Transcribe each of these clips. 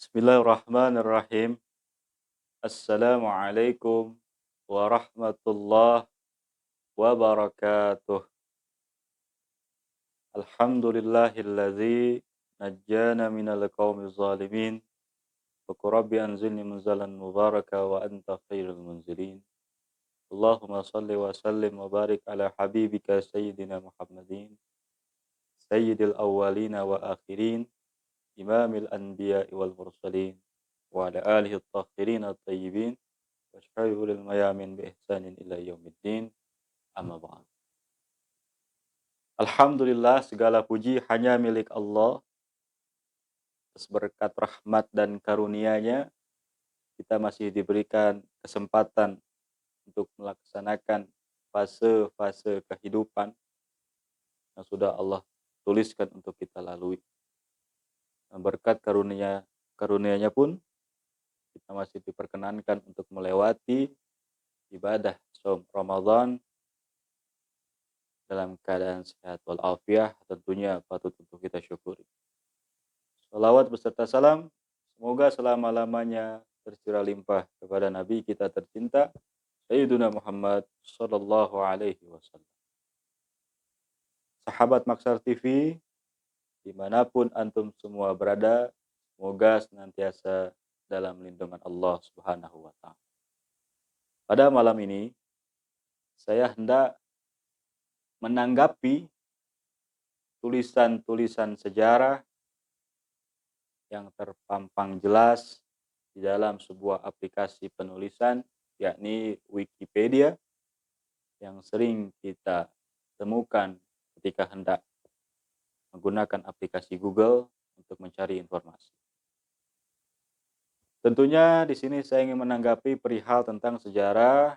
Bismillahirrahmanirrahim. Assalamualaikum warahmatullahi wabarakatuh. Alhamdulillahilladzi najjana minal qaumiz zalimin. Wa rabbi anzilni munzalan mubaraka wa anta khairul munzilin. Allahumma salli wa sallim wa barik ala habibika sayyidina Muhammadin, sayyidil awwalina wa akhirin, imamil anbiya'i wal mursalin, wa ala alihi at-tahirin at-tayyibin. Wasyarul mayamin bi ihsanin ila yaumiddin, amma ba'd. Alhamdulillah, segala puji hanya milik Allah. Atas berkat rahmat dan karunia-Nya kita masih diberikan kesempatan untuk melaksanakan fase-fase kehidupan yang sudah Allah tuliskan untuk kita lalui. Dan berkat karunia-nya pun kita masih diperkenankan untuk melewati ibadah shaum Ramadan dalam keadaan sehat walafiat, tentunya patut untuk kita syukuri. Salawat beserta salam semoga selama-lamanya tercurah limpah kepada Nabi kita tercinta Sayyiduna Muhammad sallallahu alaihi wasallam. Sahabat Maksar TV, dimanapun antum semua berada, semoga senantiasa dalam lindungan Allah Subhanahu wa ta'ala. Pada malam ini saya hendak menanggapi tulisan-tulisan sejarah yang terpampang jelas di dalam sebuah aplikasi penulisan, yakni Wikipedia, yang sering kita temukan ketika hendak menggunakan aplikasi Google untuk mencari informasi. Tentunya di sini saya ingin menanggapi perihal tentang sejarah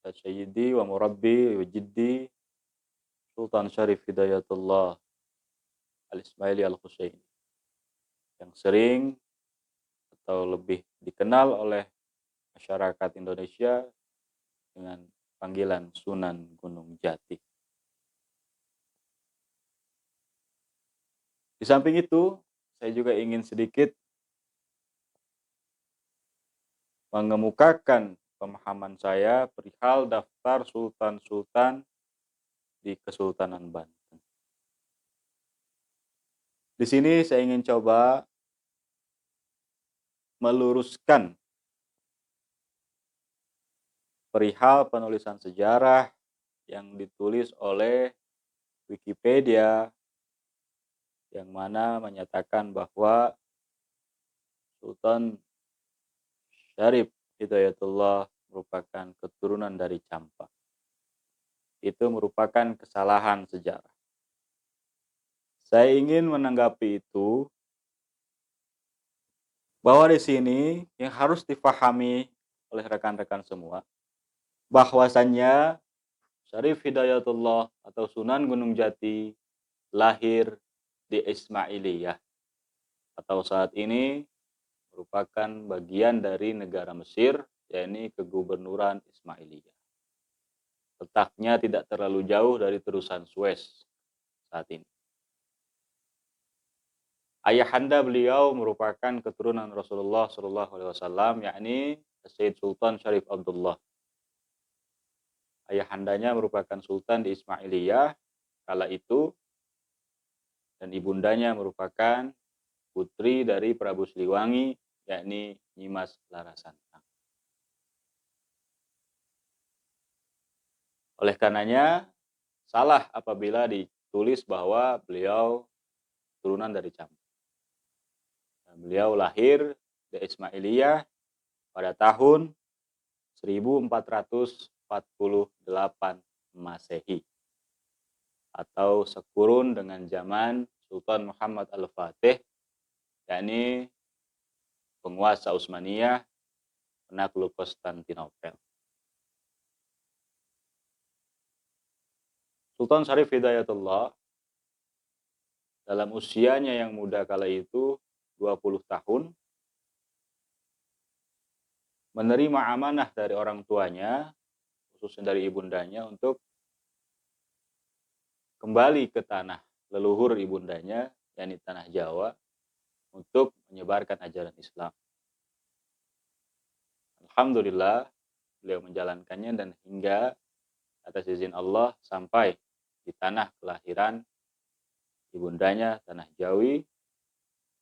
Sayyidi wa Murabbi wa Jiddi Sultan Syarif Hidayatullah Al-Ismaili Al-Husaini, yang sering atau lebih dikenal oleh masyarakat Indonesia dengan panggilan Sunan Gunung Jati. Di samping itu, saya juga ingin sedikit mengemukakan pemahaman saya perihal daftar sultan-sultan di Kesultanan Banten. Di sini saya ingin coba meluruskan perihal penulisan sejarah yang ditulis oleh Wikipedia, yang mana menyatakan bahwa Sultan Syarif Hidayatullah merupakan keturunan dari Campak. Itu merupakan kesalahan sejarah. Saya ingin menanggapi itu bahwa di sini yang harus difahami oleh rekan-rekan semua, bahwasannya Syarif Hidayatullah atau Sunan Gunung Jati lahir di Ismailiyah, atau saat ini merupakan bagian dari negara Mesir, yakni Kegubernuran Ismailiyah. Letaknya tidak terlalu jauh dari terusan Suez saat ini. Ayahanda beliau merupakan keturunan Rasulullah SAW, yakni Sayyid Sultan Syarif Abdullah. Ayahandanya merupakan sultan di Ismailiyah kala itu, dan ibundanya merupakan putri dari Prabu Siliwangi, yakni Nyimas Larasantang. Oleh karenanya, salah apabila ditulis bahwa beliau turunan dari Campak. Beliau lahir di Ismailiyah pada tahun 1448 Masehi, atau sekurun dengan zaman Sultan Muhammad Al-Fatih, yakni penguasa Utsmaniyah, penakluk Konstantinopel. Sultan Syarif Hidayatullah dalam usianya yang muda kala itu 20 tahun menerima amanah dari orang tuanya, khususnya dari ibundanya, untuk kembali ke tanah leluhur ibundanya, yakni tanah Jawa, untuk menyebarkan ajaran Islam. Alhamdulillah, beliau menjalankannya dan hingga atas izin Allah sampai di tanah kelahiran ibundanya, tanah Jawi,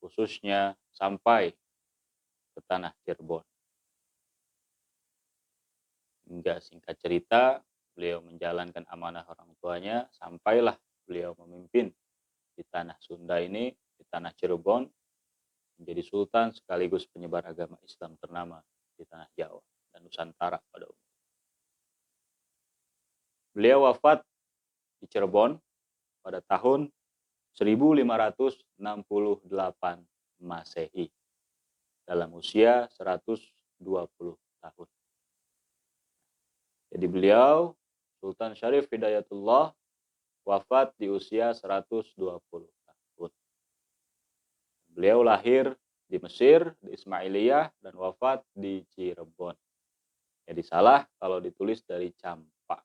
khususnya sampai ke tanah Cirebon. Hingga singkat cerita, beliau menjalankan amanah orang tuanya, sampailah beliau memimpin di tanah Sunda ini, di tanah Cirebon, menjadi sultan sekaligus penyebar agama Islam ternama di tanah Jawa dan Nusantara pada umumnya. Beliau wafat di Cirebon pada tahun 1568 Masehi dalam usia 120 tahun. Jadi beliau Sultan Syarif Hidayatullah wafat di usia 120 tahun. Beliau lahir di Mesir, di Ismailiyah, dan wafat di Cirebon. Jadi salah kalau ditulis dari Campak.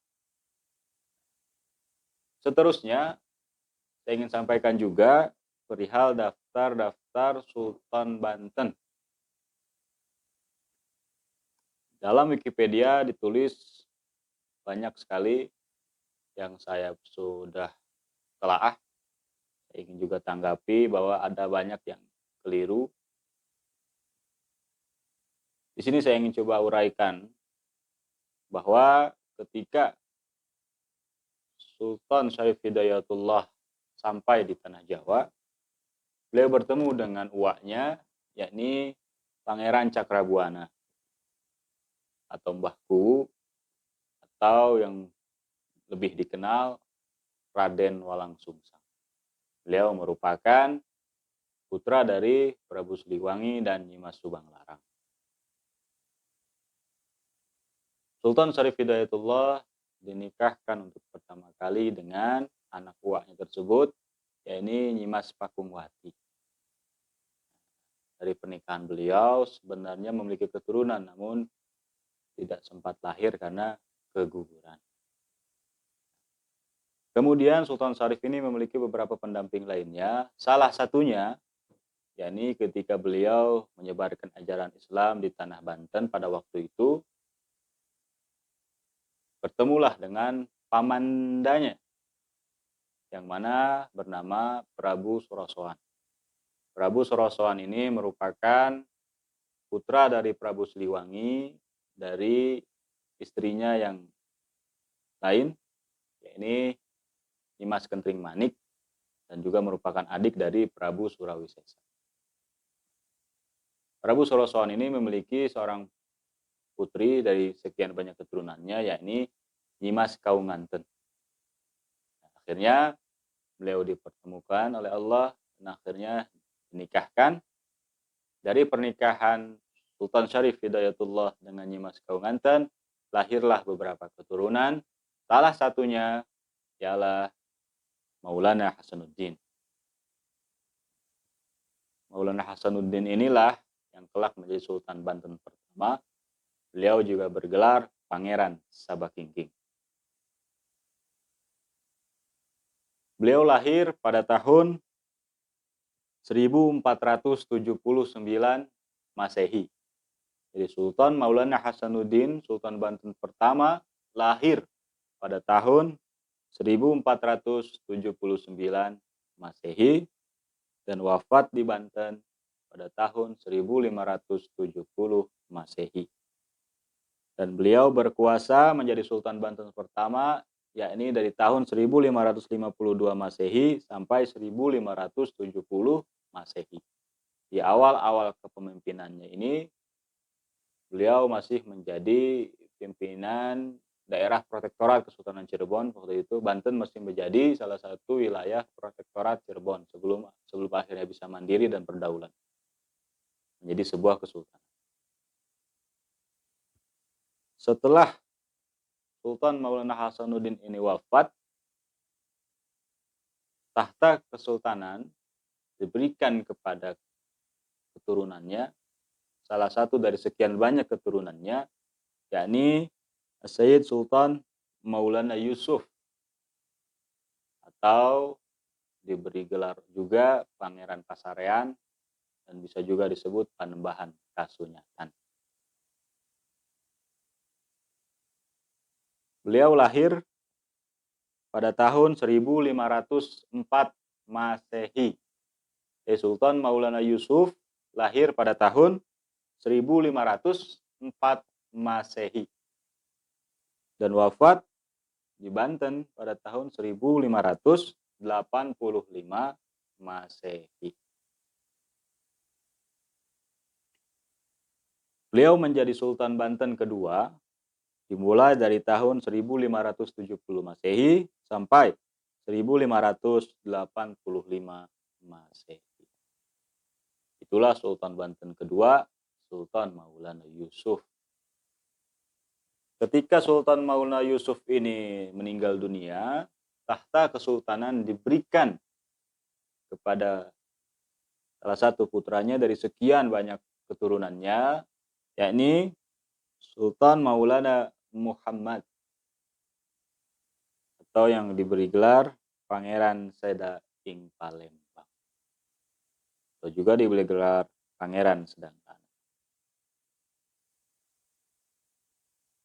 Seterusnya, saya ingin sampaikan juga perihal daftar-daftar Sultan Banten. Dalam Wikipedia ditulis banyak sekali yang saya sudah telaah. Saya ingin juga tanggapi bahwa ada banyak yang keliru. Di sini saya ingin coba uraikan bahwa ketika Sultan Syarif Hidayatullah sampai di tanah Jawa, beliau bertemu dengan uaknya, yakni Pangeran Cakrabuana atau Mbah Kuwu, atau yang lebih dikenal Raden Walangsungsang. Beliau merupakan putra dari Prabu Siliwangi dan Nyimas Subanglarang. Sultan Syarif Hidayatullah dinikahkan untuk pertama kali dengan anak uaknya tersebut, yakni Nyimas Pakungwati. Dari pernikahan beliau sebenarnya memiliki keturunan, namun tidak sempat lahir karena keguguran. Kemudian Sultan Syarif ini memiliki beberapa pendamping lainnya, salah satunya yakni ketika beliau menyebarkan ajaran Islam di tanah Banten pada waktu itu, bertemulah dengan pamandanya yang mana bernama Prabu Surasoan. Prabu Surasoan ini merupakan putra dari Prabu Siliwangi dari istrinya yang lain, yakni Nyimas Kentring Manik, dan juga merupakan adik dari Prabu Surawisesa. Prabu Surasoan ini memiliki seorang putri dari sekian banyak keturunannya, yakni Nyimas Kaunganten. Akhirnya beliau dipertemukan oleh Allah dan akhirnya dinikahkan. Dari pernikahan Sultan Syarif Hidayatullah dengan Nyimas Kaunganten, lahirlah beberapa keturunan. Salah satunya ialah Maulana Hasanuddin. Maulana Hasanuddin inilah yang kelak menjadi Sultan Banten pertama. Beliau juga bergelar Pangeran Sabakingking. Beliau lahir pada tahun 1479 Masehi. Jadi Sultan Maulana Hasanuddin, Sultan Banten pertama, lahir pada tahun 1479 Masehi dan wafat di Banten pada tahun 1570 Masehi. Dan beliau berkuasa menjadi Sultan Banten pertama, yakni dari tahun 1552 Masehi sampai 1570 Masehi. Di awal-awal kepemimpinannya ini, beliau masih menjadi pimpinan daerah protektorat Kesultanan Cirebon. Waktu itu Banten masih menjadi salah satu wilayah protektorat Cirebon sebelum akhirnya bisa mandiri dan berdaulat menjadi sebuah kesultanan. Setelah Sultan Maulana Hasanuddin ini wafat, tahta kesultanan diberikan kepada keturunannya, salah satu dari sekian banyak keturunannya, yakni Sayyid Sultan Maulana Yusuf, atau diberi gelar juga Pangeran Pasarean dan bisa juga disebut Panembahan Kasunyatan. Beliau lahir pada tahun 1504 Masehi. Sultan Maulana Yusuf lahir pada tahun 1504 Masehi dan wafat di Banten pada tahun 1585 Masehi. Beliau menjadi Sultan Banten kedua dimulai dari tahun 1570 Masehi sampai 1585 Masehi. Itulah Sultan Banten kedua, Sultan Maulana Yusuf. Ketika Sultan Maulana Yusuf ini meninggal dunia, tahta kesultanan diberikan kepada salah satu putranya dari sekian banyak keturunannya, yakni Sultan Maulana Muhammad, atau yang diberi gelar Pangeran Seda ing Palembang, atau juga diberi gelar Pangeran Sedangkan.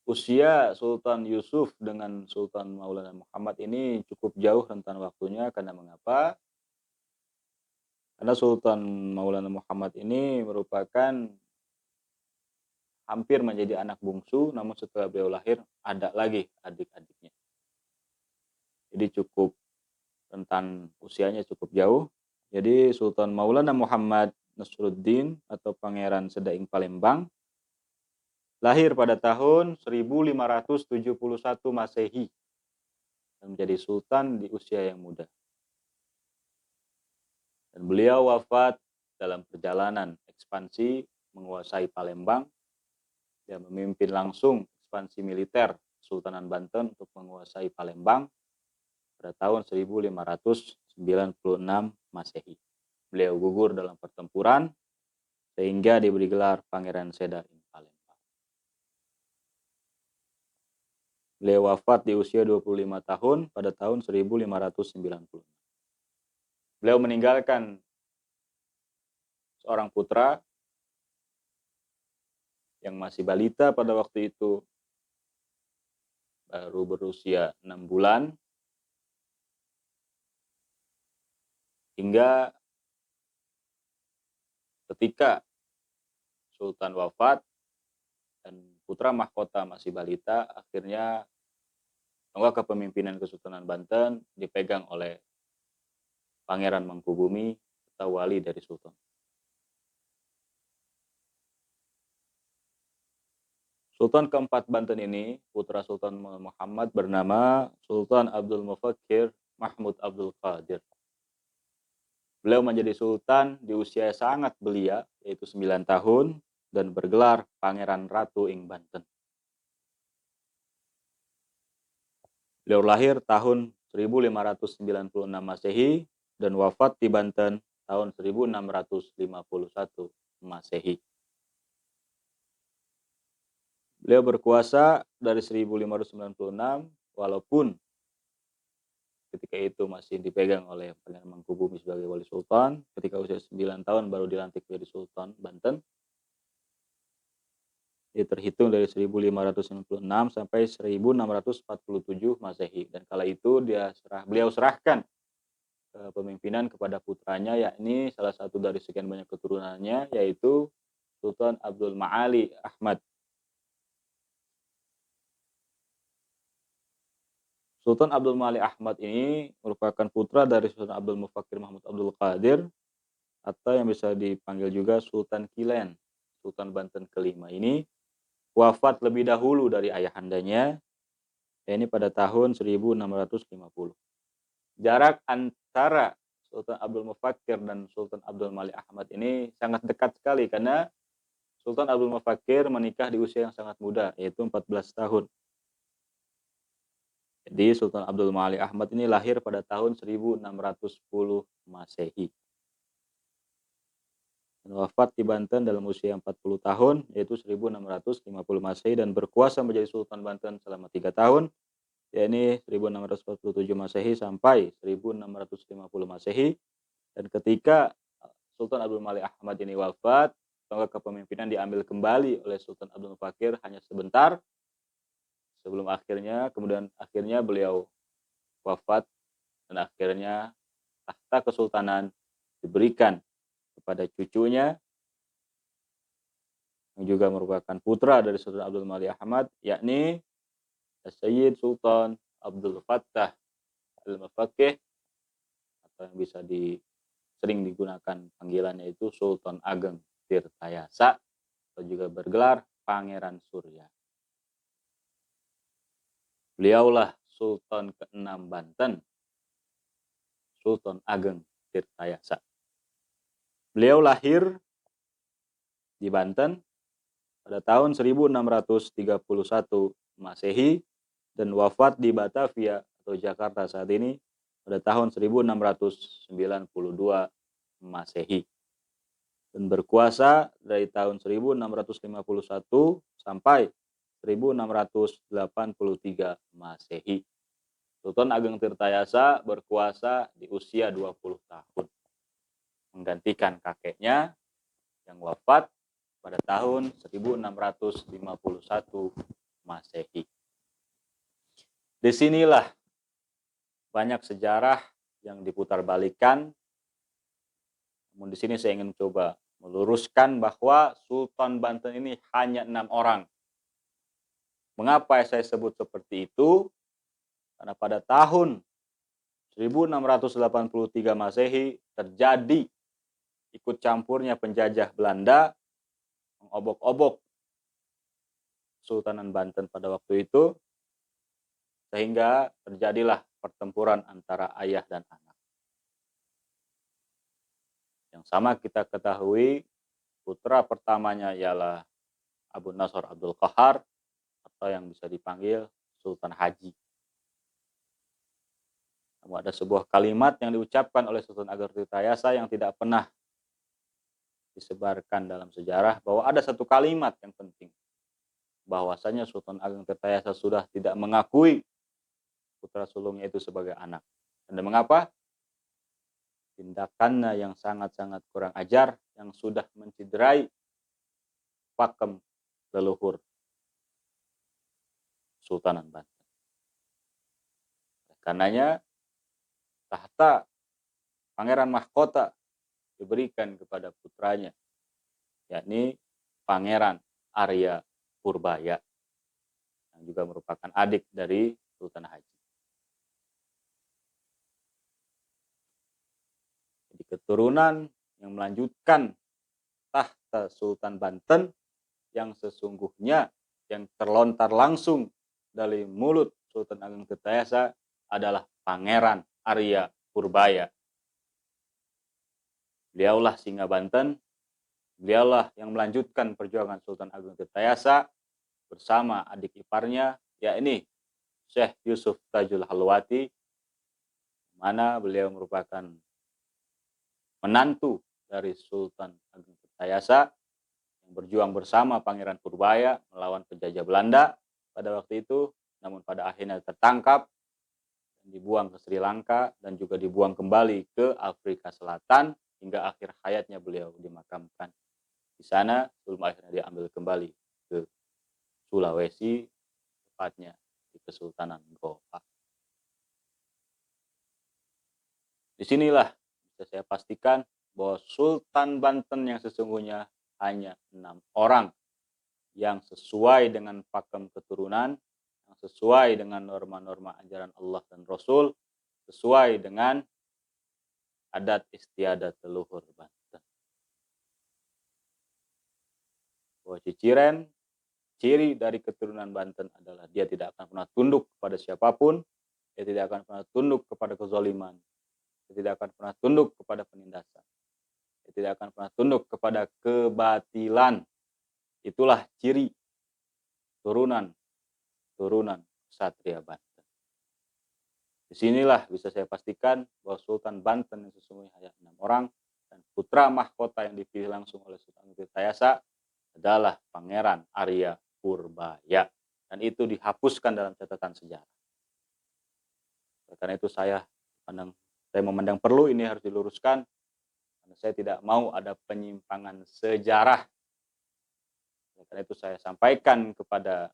Usia Sultan Yusuf dengan Sultan Maulana Muhammad ini cukup jauh rentan waktunya. Karena mengapa? Karena Sultan Maulana Muhammad ini merupakan hampir menjadi anak bungsu, namun setelah beliau lahir ada lagi adik-adiknya. Jadi cukup rentan usianya cukup jauh. Jadi Sultan Maulana Muhammad Nasruddin atau Pangeran Seda ing Palembang lahir pada tahun 1571 Masehi dan menjadi sultan di usia yang muda. Dan beliau wafat dalam perjalanan ekspansi menguasai Palembang dan memimpin langsung ekspansi militer Kesultanan Banten untuk menguasai Palembang pada tahun 1596 Masehi. Beliau gugur dalam pertempuran sehingga diberi gelar Pangeran Seda ing Palembang. Beliau wafat di usia 25 tahun pada tahun 1590. Beliau meninggalkan seorang putra yang masih balita pada waktu itu, baru berusia 6 bulan, hingga ketika Sultan wafat dan putra mahkota masih balita, akhirnya tonggak kepemimpinan Kesultanan Banten dipegang oleh Pangeran Mangkubumi atau wali dari Sultan. Sultan keempat Banten ini, putra Sultan Muhammad, bernama Sultan Abdul Mufakkir Mahmud Abdul Qadir. Beliau menjadi sultan di usia sangat belia, yaitu 9 tahun, dan bergelar Pangeran Ratu ing Banten. Beliau lahir tahun 1596 Masehi dan wafat di Banten tahun 1651 Masehi. Beliau berkuasa dari 1596 walaupun ketika itu masih dipegang oleh Pangeran Mangkubumi sebagai wali sultan. Ketika usia 9 tahun baru dilantik menjadi Sultan Banten. Dia terhitung dari 1596 sampai 1647 Masehi. Dan kala itu beliau serahkan pemimpinan kepada putranya, yakni salah satu dari sekian banyak keturunannya, yaitu Sultan Abdul Ma'ali Ahmad. Sultan Abdul Ma'ali Ahmad ini merupakan putra dari Sultan Abdul Mufakkir Mahmud Abdul Qadir, atau yang bisa dipanggil juga Sultan Kilen. Sultan Banten kelima ini wafat lebih dahulu dari ayahandanya, yakni pada tahun 1650. Jarak antara Sultan Abdul Mufakkir dan Sultan Abdul Ma'ali Ahmad ini sangat dekat sekali, karena Sultan Abdul Mufakkir menikah di usia yang sangat muda, yaitu 14 tahun. Jadi Sultan Abdul Ma'ali Ahmad ini lahir pada tahun 1610 Masehi. Dan wafat di Banten dalam usia 40 tahun, yaitu 1650 Masehi, dan berkuasa menjadi Sultan Banten selama 3 tahun, yakni 1647 Masehi sampai 1650 Masehi. Dan ketika Sultan Abdul Malik Ahmad ini wafat, maka kepemimpinan diambil kembali oleh Sultan Abdul Fakir hanya sebentar sebelum kemudian akhirnya beliau wafat dan akhirnya tahta kesultanan diberikan kepada cucunya yang juga merupakan putra dari Sultan Abdul Malik Ahmad, yakni Sayyid Sultan Abdul Fattah Al-Mafakih, atau yang sering digunakan panggilannya itu Sultan Ageng Tirtayasa, atau juga bergelar Pangeran Surya. Beliaulah Sultan ke-6 Banten, Sultan Ageng Tirtayasa. Beliau lahir di Banten pada tahun 1631 Masehi dan wafat di Batavia atau Jakarta saat ini pada tahun 1692 Masehi. Dan berkuasa dari tahun 1651 sampai 1683 Masehi. Sultan Ageng Tirtayasa berkuasa di usia 20 tahun, menggantikan kakeknya yang wafat pada tahun 1651 Masehi. Disinilah banyak sejarah yang diputarbalikkan. Namun di sini saya ingin coba meluruskan bahwa Sultan Banten ini hanya 6 orang. Mengapa saya sebut seperti itu? Karena pada tahun 1683 Masehi terjadi ikut campurnya penjajah Belanda mengobok-obok Sultanan Banten pada waktu itu, sehingga terjadilah pertempuran antara ayah dan anak. Yang sama kita ketahui, putra pertamanya ialah Abu Nasr Abdul Qahar, atau yang bisa dipanggil Sultan Haji. Namun ada sebuah kalimat yang diucapkan oleh Sultan Ageng Tirtayasa yang tidak pernah disebarkan dalam sejarah, bahwa ada satu kalimat yang penting, bahwasanya Sultan Ageng Tirtayasa sudah tidak mengakui putra sulungnya itu sebagai anak. Dan mengapa? Tindakannya yang sangat-sangat kurang ajar, yang sudah menciderai pakem leluhur Sultanan Banten. Karenanya tahta pangeran mahkota diberikan kepada putranya, yakni Pangeran Arya Purbaya, yang juga merupakan adik dari Sultan Haji. Jadi keturunan yang melanjutkan tahta Sultan Banten yang sesungguhnya yang terlontar langsung dari mulut Sultan Ageng Tirtayasa adalah Pangeran Arya Purbaya. Beliaulah singa Banten, beliaulah yang melanjutkan perjuangan Sultan Ageng Tirtayasa bersama adik iparnya, yakni Syekh Yusuf Tajul Halwati, mana beliau merupakan menantu dari Sultan Ageng Tirtayasa yang berjuang bersama Pangeran Purbaya melawan penjajah Belanda pada waktu itu, namun pada akhirnya tertangkap dan dibuang ke Sri Lanka dan juga dibuang kembali ke Afrika Selatan hingga akhir hayatnya beliau dimakamkan di sana, sebelum akhirnya diambil kembali ke Sulawesi, tepatnya di Kesultanan Goa. Disinilah bisa saya pastikan bahwa Sultan Banten yang sesungguhnya hanya 6 orang yang sesuai dengan pakem keturunan, yang sesuai dengan norma-norma ajaran Allah dan Rasul, sesuai dengan adat istiadat leluhur Banten. Bahwa ciri dari keturunan Banten adalah dia tidak akan pernah tunduk kepada siapapun, dia tidak akan pernah tunduk kepada kezaliman, dia tidak akan pernah tunduk kepada penindasan, dia tidak akan pernah tunduk kepada kebatilan. Itulah ciri turunan Ksatria Banten. Disinilah bisa saya pastikan bahwa Sultan Banten yang sesungguhnya hanya 6 orang, dan putra mahkota yang dipilih langsung oleh Sultan Tirtayasa adalah Pangeran Arya Purbaya, dan itu dihapuskan dalam catatan sejarah. Karena itu saya memandang perlu ini harus diluruskan, Saya tidak mau ada penyimpangan sejarah. Karena itu saya sampaikan kepada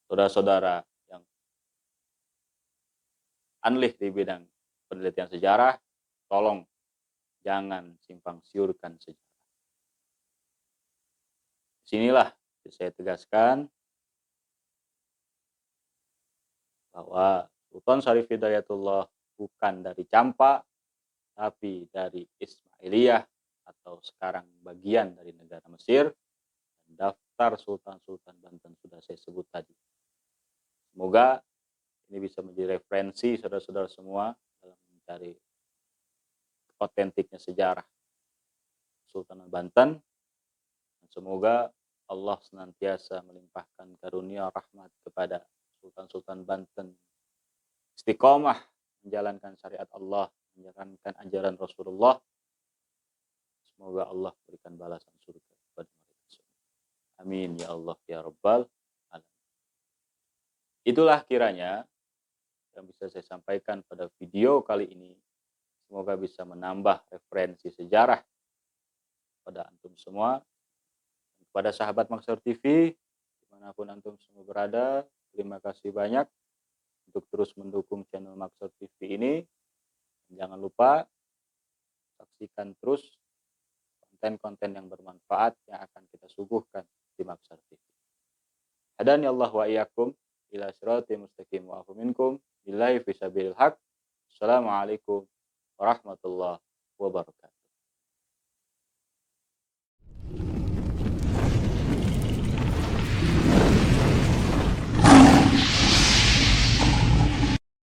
saudara-saudara yang anlih di bidang penelitian sejarah, tolong jangan simpang siurkan sejarah. Sinilah saya tegaskan bahwa Sultan Syarif Hidayatullah bukan dari Campa, tapi dari Ismailiyah atau sekarang bagian dari negara Mesir. Dan daftar Sultan-Sultan Banten sudah saya sebut tadi. Semoga ini bisa menjadi referensi saudara-saudara semua dalam mencari otentiknya sejarah Sultan Banten. Dan semoga Allah senantiasa melimpahkan karunia rahmat kepada Sultan-Sultan Banten, istiqomah menjalankan syariat Allah, menjalankan ajaran Rasulullah. Semoga Allah berikan balasan surga kepada mereka semua. Amin ya Allah ya Rabbal alamin. Itulah kiranya yang bisa saya sampaikan pada video kali ini. Semoga bisa menambah referensi sejarah pada antum semua. Kepada sahabat Maksar TV, dimanapun antum semua berada, terima kasih banyak untuk terus mendukung channel Maksar TV ini. Jangan lupa saksikan terus konten-konten yang bermanfaat yang akan kita suguhkan di Maksar TV. Hadani Allah wa iyyakum ila siratal mustaqim wa afu minkum billahi fi sabilil haq. Assalamualaikum warahmatullahi wabarakatuh.